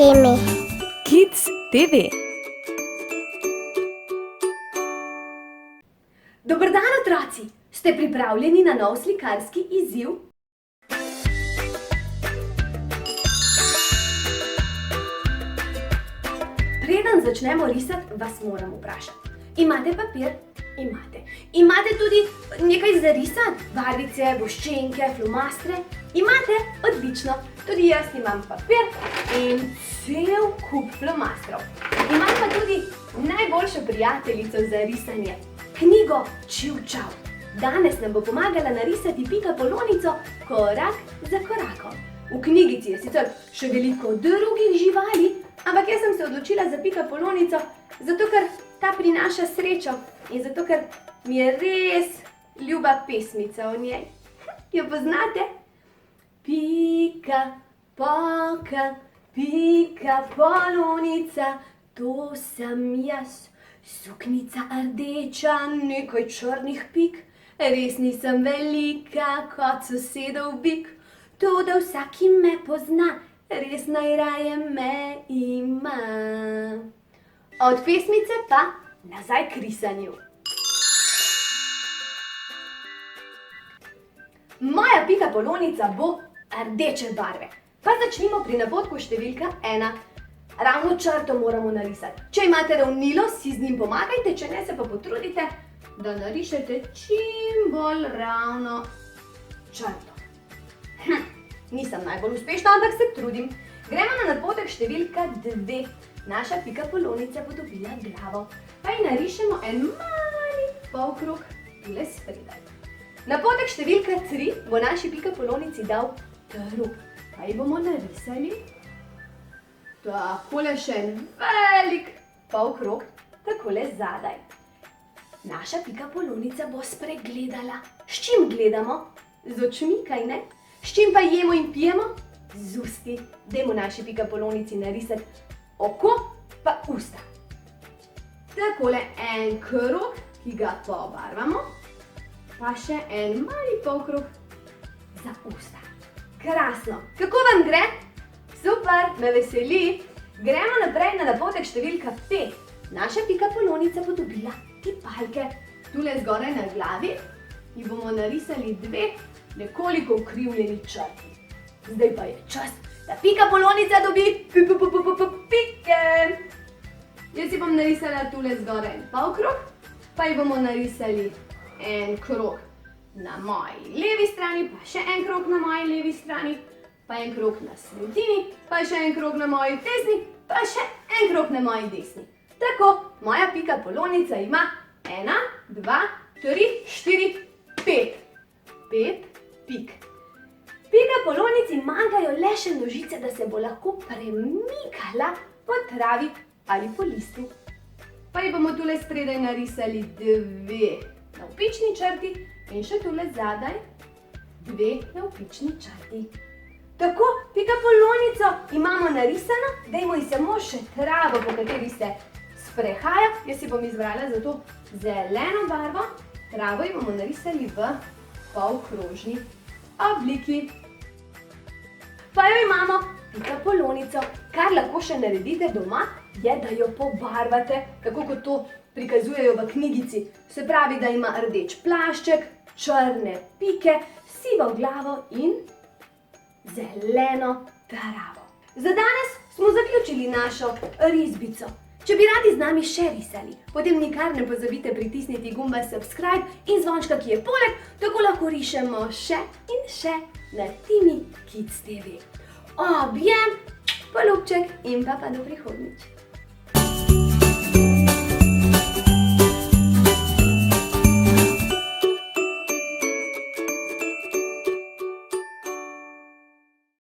teme. Kids TV. Dober dan, otroci! Ste pripravljeni na nov slikarski izziv? Preden začnemo risati, vas moram vprašati. Imate papir? Imate. Imate tudi nekaj za risati? Barvice, voščenke, flomastre? Imate? Odlično. Tudi jaz imam papir in cel kup flomastrov. Imam pa tudi najboljšo prijateljico za risanje, knjigo Čivčav. Danes nam bo pomagala narisati Pikapolonico korak za korakom. V knjigici je sicer še veliko drugih živali, ampak jaz sem se odločila za Pikapolonico, zato ker ta prinaša srečo in zato ker mi je res ljuba pesmica o njej. Jo poznate? Pika, poka, Pikapolonica, to sem jaz. Suknica rdeča, nekaj črnih pik, res nisem velika kot sosedov bik. Toda vsak, ki me pozna, res najraje me ima. Od pesmice pa nazaj k risanju. Moja Pikapolonica bo rdeče barve. Pa začnimo pri napotku številka 1. Ravno črto moramo narisati. Če imate ravnilo, si z njim pomagajte, če ne, se pa potrudite, da narišete čim bolj ravno črto. Nisem najbolj uspešna, ampak se trudim. Gremo na napotek številka 2. Naša Pikapolonica bo dobila glavo. Pa ji narišemo en mali polkrog tule spredaj. Napotek številka 3 bo naši Pikapolonici dal trup. Pa ji bomo narisali takole še en velik polkrog, takole zadaj. Naša Pikapolonica bo spregledala. S čim gledamo? Z očmi, kaj ne? S čim pa jemo in pijemo? Z usti. Dajmo naši Pikapolonici narisati oko pa usta. Takole en krog, ki ga pobarvamo, pa še en mali polkrog za usta. Krasno! Kako vam gre? Super, me veseli. Gremo naprej na napotek številka 5. Naša Pikapolonica bo dobila tipalke. Tule zgoraj na glavi ji bomo narisali 2 nekoliko ukrivljeni črti. Zdaj pa je čas, da Pikapolonica dobi pike. Jaz ji bom narisala tule zgoraj en polkrog, pa ji bomo narisali en krog na moji levi strani, pa še en krog na moji levi strani, pa en krog na sredini, pa še en krog na moji desni, pa še en krog na moji desni. Tako, moja Pikapolonica ima 1, 2, 3, 4, 5. 5 pik. Pikapolonici manjkajo le še nožice, da se bo lahko premikala po travi ali po listu. Pa ji bomo tule spredaj narisali 2 navpični črti in še tule zadaj 2 navpični črti. Tako, Pikapolonico imamo narisano, dajmo ji samo še travo, po kateri se sprehaja. Jaz si bom izbrala za to zeleno barvo. Travo ji bomo narisali v polkrožni obliki. Pa jo imamo Pikapolonico. Kar lahko še naredite doma, je, da jo pobarvate, tako kot to prikazujejo v knjigici. Se pravi, da ima rdeč plašček, črne pike, sivo glavo in zeleno travo. Za danes smo zaključili našo risbico. Če bi radi z nami še risali, potem nikar ne pozabite pritisniti gumba subscribe in zvončka, ki je poleg, tako lahko rišemo še in še na Timi Kids TV. Objem, polubček in pa do prihodnjič.